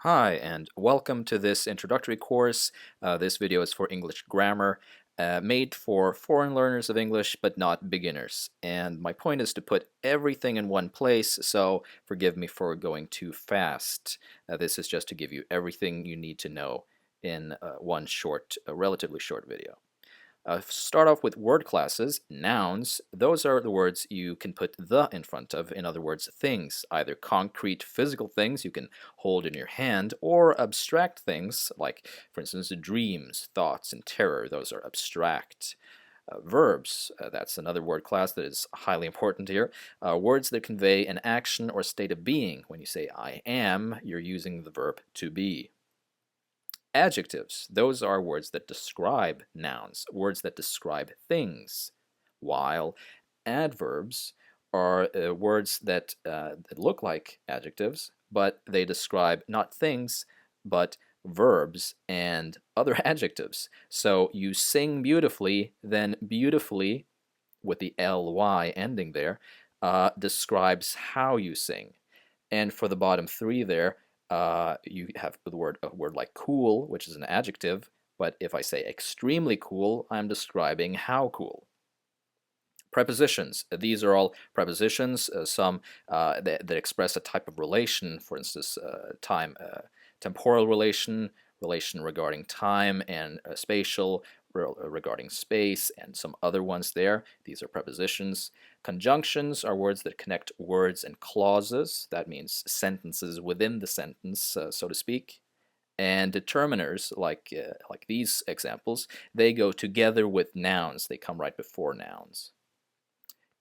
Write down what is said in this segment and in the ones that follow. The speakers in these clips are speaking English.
Hi, and welcome to this introductory course. This video is for English grammar, made for foreign learners of English, but not beginners. And my point is to put everything in one place, so forgive me for going too fast. This is just to give you everything you need to know in one short, relatively short video. Start off with word classes. Nouns, those are the words you can put the in front of. In other words, things, either concrete physical things you can hold in your hand, or abstract things like, for instance, dreams, thoughts, and terror. Those are abstract. Verbs, that's another word class that is highly important here. Words that convey an action or state of being. When you say I am, you're using the verb to be. Adjectives, those are words that describe nouns, words that describe things, while adverbs are words that look like adjectives, but they describe not things, but verbs and other adjectives. So you sing beautifully, then beautifully, with the ly ending there, describes how you sing. And for the bottom three there, you have a word like cool, which is an adjective, but if I say extremely cool, I'm describing how cool. Prepositions. These are all prepositions, some that express a type of relation, for instance, temporal relation, relation regarding time, and spatial, regarding space, and some other ones there. These are prepositions. Conjunctions are words that connect words and clauses. That means sentences within the sentence, so to speak. And determiners, like these examples, they go together with nouns. They come right before nouns.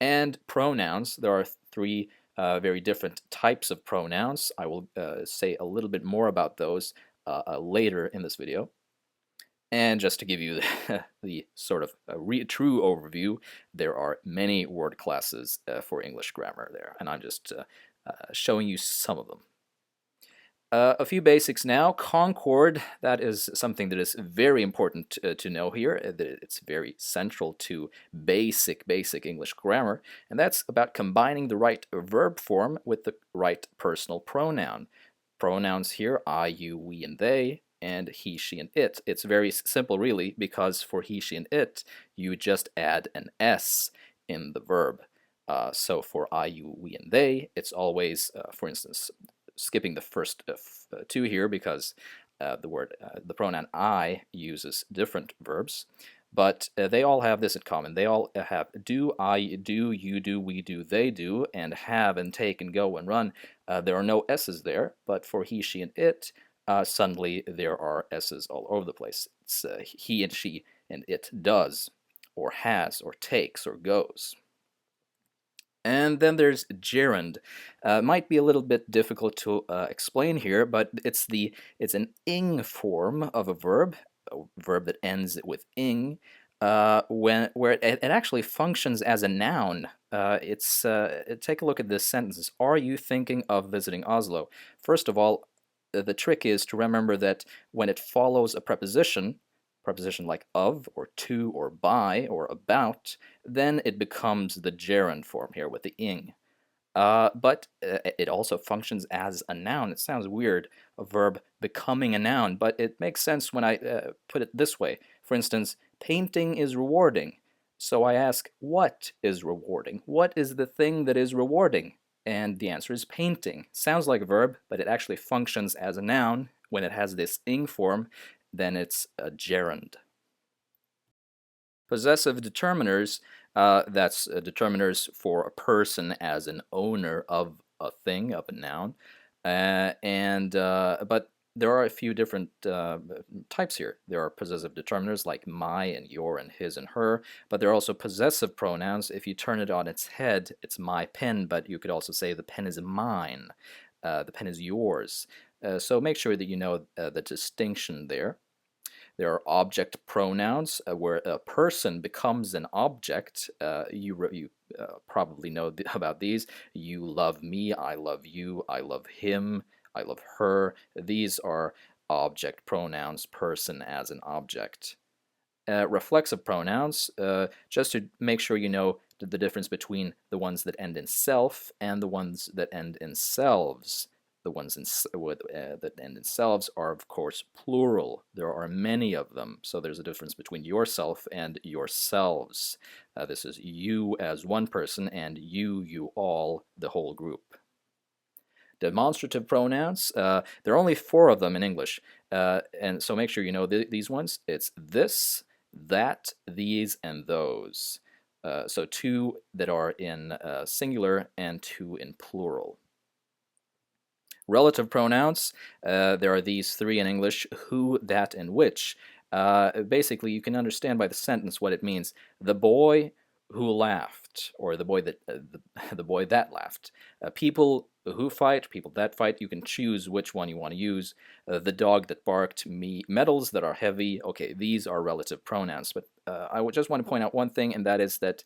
And pronouns, there are three very different types of pronouns. I will say a little bit more about those later in this video. And just to give you the sort of true overview, there are many word classes for English grammar there, and I'm just showing you some of them. A few basics now. Concord, that is something that is very important to know here. It's very central to basic English grammar, and that's about combining the right verb form with the right personal pronoun. Pronouns here, I, you, we, and they, and he, she, and it. It's very simple, really, because for he, she, and it, you just add an s in the verb. So for I, you, we, and they, it's always, for instance, skipping the first two here because the pronoun I uses different verbs, but they all have this in common. They all have do, I do, you do, we do, they do, and have and take and go and run. There are no S's there, but for he, she, and it, suddenly there are S's all over the place. It's he and she and it does, or has, or takes, or goes. And then there's gerund. Might be a little bit difficult to explain here, but it's an ing form of a verb that ends with ing, where it actually functions as a noun. Take a look at this sentence. Are you thinking of visiting Oslo? First of all, the trick is to remember that when it follows a preposition like of, or to, or by, or about, then it becomes the gerund form here with the ing. But it also functions as a noun. It sounds weird, a verb becoming a noun, but it makes sense when I put it this way. For instance, painting is rewarding. So I ask, what is rewarding? What is the thing that is rewarding? And the answer is painting. Sounds like a verb, but it actually functions as a noun. When it has this ing form, then it's a gerund. Possessive determiners, that's determiners for a person as an owner of a thing, of a noun. But there are a few different types here. There are possessive determiners like my and your and his and her, but there are also possessive pronouns. If you turn it on its head, it's my pen, but you could also say the pen is mine, the pen is yours. So make sure that you know the distinction there. There are object pronouns where a person becomes an object. You probably know about these. You love me, I love you, I love him, I love her. These are object pronouns, person as an object. Reflexive pronouns, just to make sure you know the difference between the ones that end in self and the ones that end in selves. The ones that end in selves are, of course, plural. There are many of them, so there's a difference between yourself and yourselves. This is you as one person, and you all, the whole group. Demonstrative pronouns, there are only 4 of them in English, and so make sure you know these ones. It's this, that, these, and those. So 2 that are in singular and 2 in plural. Relative pronouns, there are these 3 in English: who, that, and which. Basically, you can understand by the sentence what it means. The boy who laughed, or the boy that the boy that laughed. People who fight, people that fight. You can choose which one you want to use. The dog that barked. Metals that are heavy. Okay, these are relative pronouns. But I would just want to point out one thing, and that is that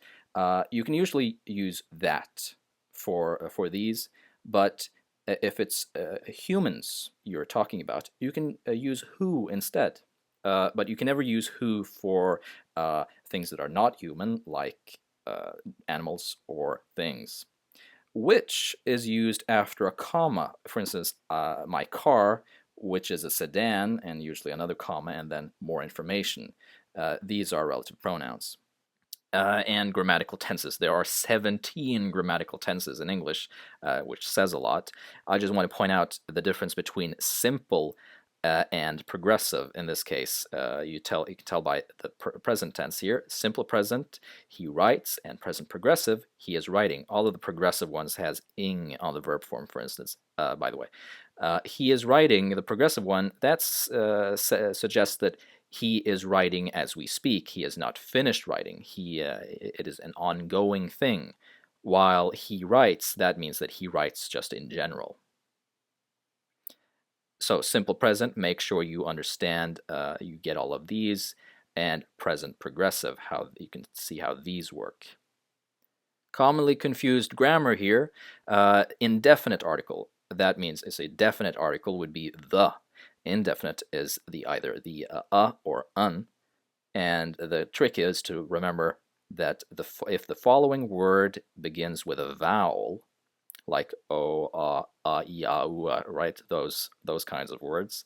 you can usually use that for these, but if it's humans you're talking about, you can use who instead. But you can never use who for things that are not human, like animals or things. Which is used after a comma. For instance, my car, which is a sedan, and usually another comma, and then more information. These are relative pronouns. And grammatical tenses. There are 17 grammatical tenses in English, which says a lot. I just want to point out the difference between simple and progressive in this case. You can tell by the present tense here. Simple present, he writes, and present progressive, he is writing. All of the progressive ones has ing on the verb form, for instance, by the way. He is writing, the progressive one, that suggests that he is writing as we speak. He is not finished writing. It is an ongoing thing. While he writes, that means that he writes just in general. So simple present, make sure you understand, you get all of these, and present progressive, how you can see how these work. Commonly confused grammar here, indefinite article. That means it's a definite article would be the. Indefinite is either the or un, and the trick is to remember that if the following word begins with a vowel, like o, I, u, right? Those kinds of words,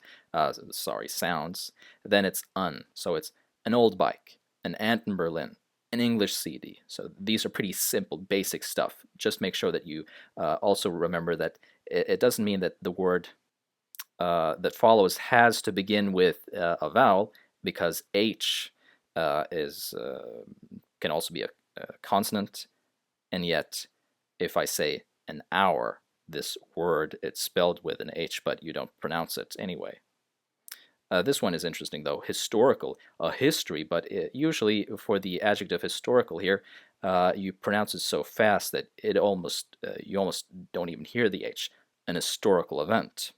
sounds, then it's un. So it's an old bike, an ant in Berlin, an English CD. So these are pretty simple, basic stuff. Just make sure that you also remember that it doesn't mean that the word that follows has to begin with a vowel, because H can also be a consonant, and yet if I say an hour, this word, it's spelled with an H, but you don't pronounce it anyway. This one is interesting, though. Historical, a history, but usually for the adjective historical here, you pronounce it so fast that you almost don't even hear the H. An historical event.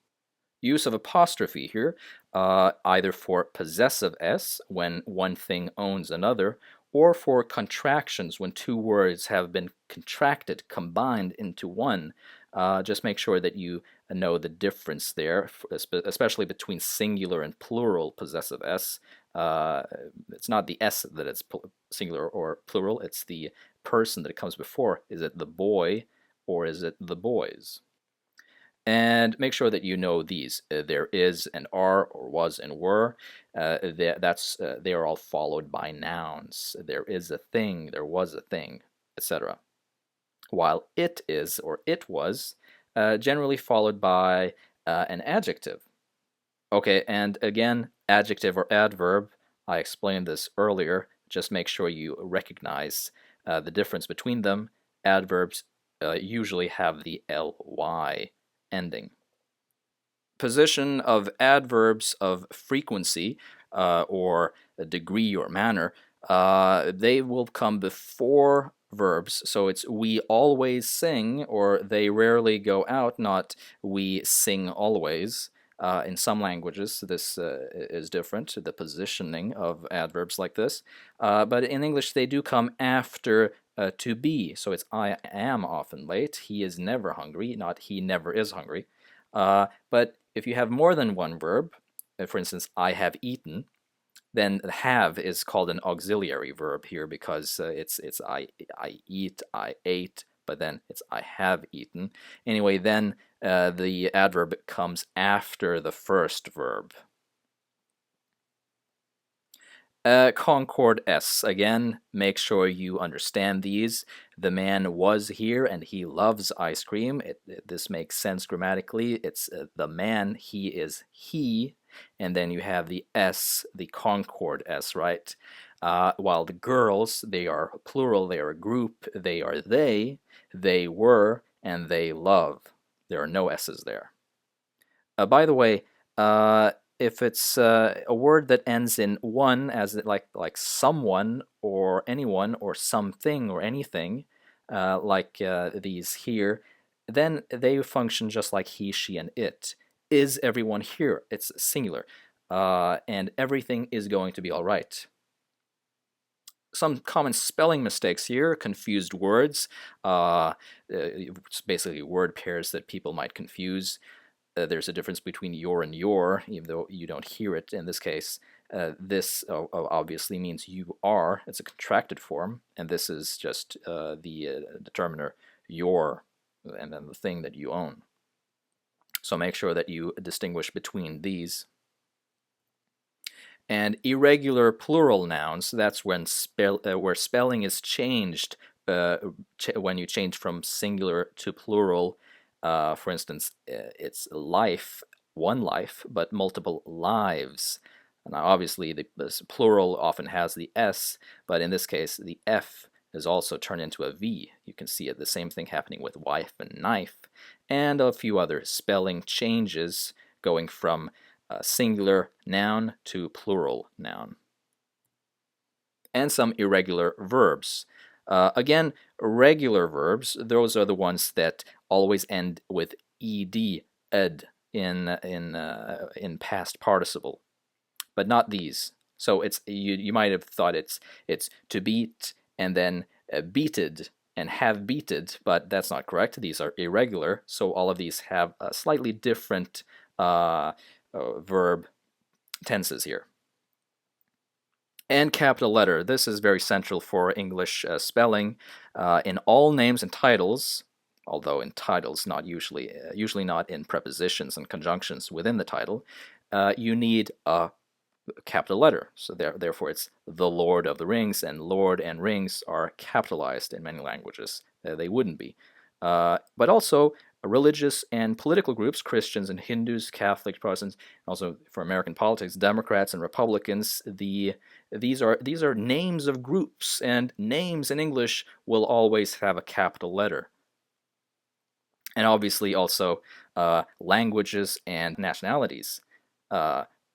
Use of apostrophe here, either for possessive s, when one thing owns another, or for contractions, when 2 words have been contracted, combined into one. Just make sure that you know the difference there, especially between singular and plural possessive s. It's not the s that it's singular or plural, it's the person that it comes before. Is it the boy or is it the boys? And make sure that you know these. There is and are, or was and were. They are all followed by nouns. There is a thing, there was a thing, etc. While it is or it was generally followed by an adjective. Okay, and again, adjective or adverb, I explained this earlier. Just make sure you recognize the difference between them. Adverbs usually have the ly ending. Position of adverbs of frequency or degree or manner, they will come before verbs. So it's we always sing, or they rarely go out, not we sing always. In some languages, this is different, the positioning of adverbs like this. But in English, they do come after to be. So it's I am often late, he is never hungry, not he never is hungry. But if you have more than one verb, for instance, I have eaten, then have is called an auxiliary verb here, because it's I eat, I ate, but then it's I have eaten. Anyway, then the adverb comes after the first verb. Concord S. Again, make sure you understand these. The man was here and he loves ice cream. This makes sense grammatically. It's the man, he is he. And then you have the S, the Concord S, right? While the girls, they are plural, they are a group, they are they were, and they love. There are no S's there. By the way, if it's a word that ends in one, as like someone or anyone or something or anything, like these here, then they function just like he, she, and it. Is everyone here? It's singular, and everything is going to be all right. Some common spelling mistakes here, confused words. It's basically word pairs that people might confuse. There's a difference between your and your, even though you don't hear it in this case. This obviously means you are. It's a contracted form, and this is just the determiner your, and then the thing that you own. So make sure that you distinguish between these. And irregular plural nouns, that's when where spelling is changed when you change from singular to plural. For instance, it's life, one life, but multiple lives. Now, obviously, the plural often has the S, but in this case, the F is also turned into a V. You can see it, the same thing happening with wife and knife, and a few other spelling changes going from singular noun to plural noun. And some irregular verbs. Again, regular verbs, those are the ones that always end with ed in past participle, but not these. So it's you might have thought it's to beat and then beated and have beated, but that's not correct. These are irregular, so all of these have a slightly different verb tenses here. And capital letter. This is very central for English spelling. In all names and titles, although in titles not usually not in prepositions and conjunctions within the title, you need a capital letter. So therefore it's the Lord of the Rings, and Lord and Rings are capitalized in many languages. They wouldn't be. But also religious and political groups, Christians and Hindus, Catholics, Protestants, also for American politics, Democrats and Republicans. These are names of groups, and names in English will always have a capital letter. And obviously also languages and nationalities,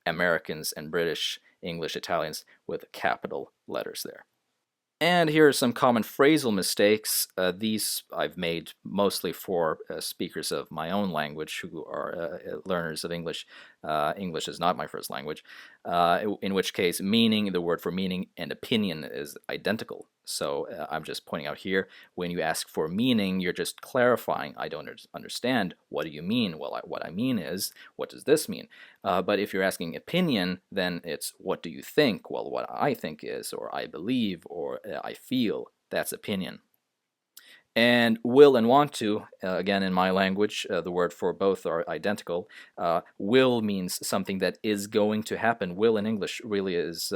Americans and British, English, Italians, with capital letters there. And here are some common phrasal mistakes. These I've made mostly for speakers of my own language who are learners of English. English is not my first language, in which case meaning, the word for meaning, and opinion is identical. So I'm just pointing out here, when you ask for meaning, you're just clarifying, I don't understand. What do you mean? Well, what I mean is, what does this mean? But if you're asking opinion, then it's, what do you think? Well, what I think is, or I believe, or I feel. That's opinion. And will and want to, again in my language, the word for both are identical. Will means something that is going to happen. Will in English really is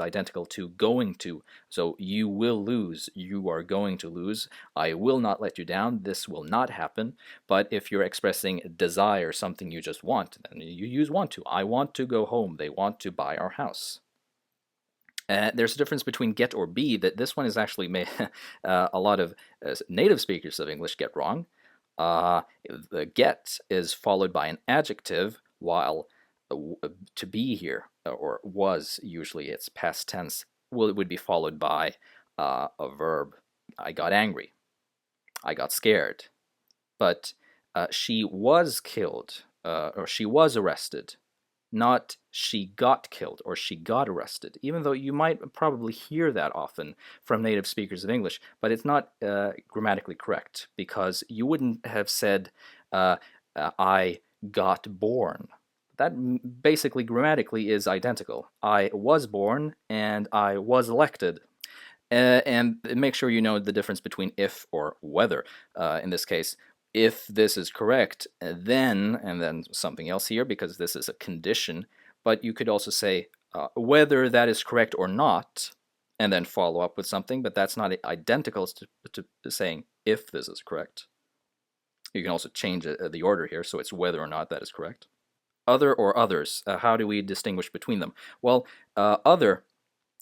identical to going to. So you will lose, you are going to lose. I will not let you down, this will not happen. But if you're expressing desire, something you just want, then you use want to. I want to go home, they want to buy our house. There's a difference between get or be that this one is actually a lot of native speakers of English get wrong. The get is followed by an adjective, while to be here, or was, usually it's past tense, it would be followed by a verb. I got angry. I got scared. But she was killed, or she was arrested. Not she got killed or she got arrested, even though you might probably hear that often from native speakers of English, but it's not grammatically correct, because you wouldn't have said I got born. That basically grammatically is identical. I was born and I was elected. And make sure you know the difference between if or whether. In this case, if this is correct, then, and then something else here because this is a condition, but you could also say whether that is correct or not, and then follow up with something, but that's not identical to saying if this is correct. You can also change the order here, so it's whether or not that is correct. Other or others, how do we distinguish between them? Well, other,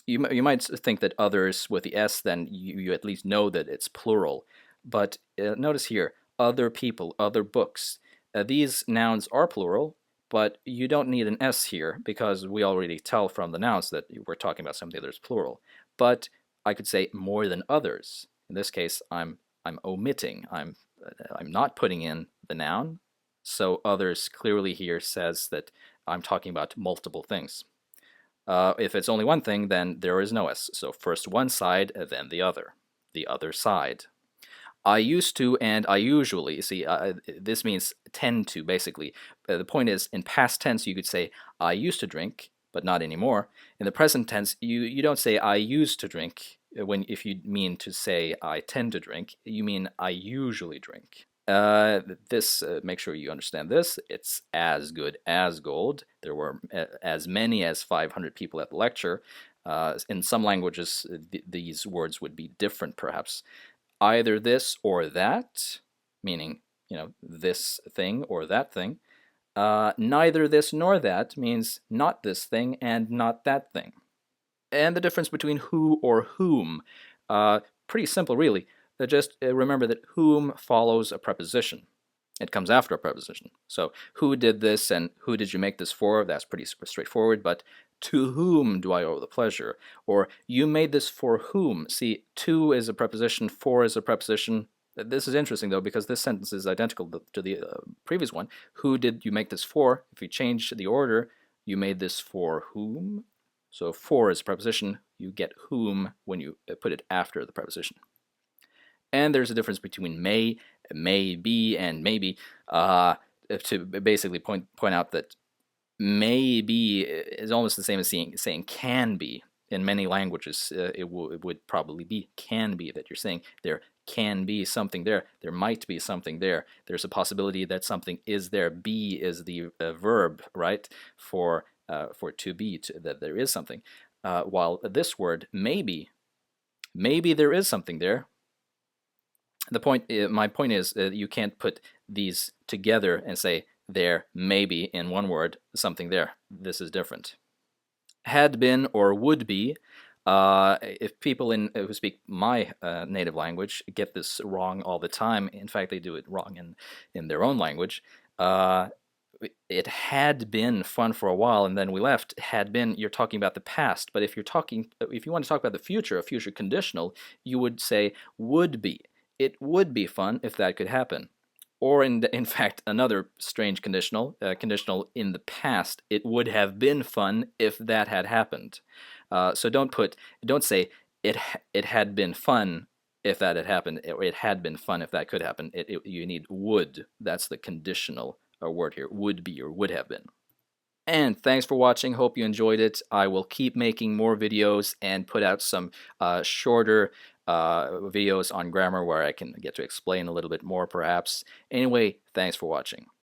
you might think that others with the S, then you at least know that it's plural. But notice here, other people, other books. These nouns are plural, but you don't need an S here because we already tell from the nouns that we're talking about something that's plural. But I could say more than others. In this case, I'm omitting. I'm not putting in the noun. So others clearly here says that I'm talking about multiple things. If it's only one thing, then there is no S. So first one side, then the other side. I used to and I usually, see, this means tend to, basically. The point is, in past tense, you could say, I used to drink, but not anymore. In the present tense, you don't say, I used to drink. If you mean to say, I tend to drink, you mean, I usually drink. Make sure you understand this. It's as good as gold. There were as many as 500 people at the lecture. In some languages, these words would be different, perhaps. Either this or that, meaning, this thing or that thing. Neither this nor that means not this thing and not that thing. And the difference between who or whom, pretty simple, really. Just remember that whom follows a preposition. It comes after a preposition. So who did this and who did you make this for? That's pretty straightforward. But to whom do I owe the pleasure? Or you made this for whom? See, to is a preposition, for is a preposition. This is interesting, though, because this sentence is identical to the previous one. Who did you make this for? If you change the order, you made this for whom? So for is a preposition. You get whom when you put it after the preposition. And there's a difference between may be, and maybe, to basically point out that maybe is almost the same as saying can be. In many languages, it would probably be can be that you're saying there can be something there. There might be something there. There's a possibility that something is there. Be is the verb, right, for to be, that there is something. While this word maybe there is something there. My point is that you can't put these together and say there may be in one word something there. This is different. Had been or would be. If people who speak my native language get this wrong all the time, in fact they do it wrong in their own language. It had been fun for a while and then we left. Had been, you're talking about the past. But if you want to talk about the future, a future conditional, you would say would be. It would be fun if that could happen. Or in fact, another strange conditional in the past, it would have been fun if that had happened. So don't say it had been fun if that had happened, or it had been fun if that could happen. You need would. That's the conditional word here, would be or would have been. And thanks for watching. Hope you enjoyed it. I will keep making more videos and put out some shorter videos on grammar where I can get to explain a little bit more, perhaps. Anyway, thanks for watching.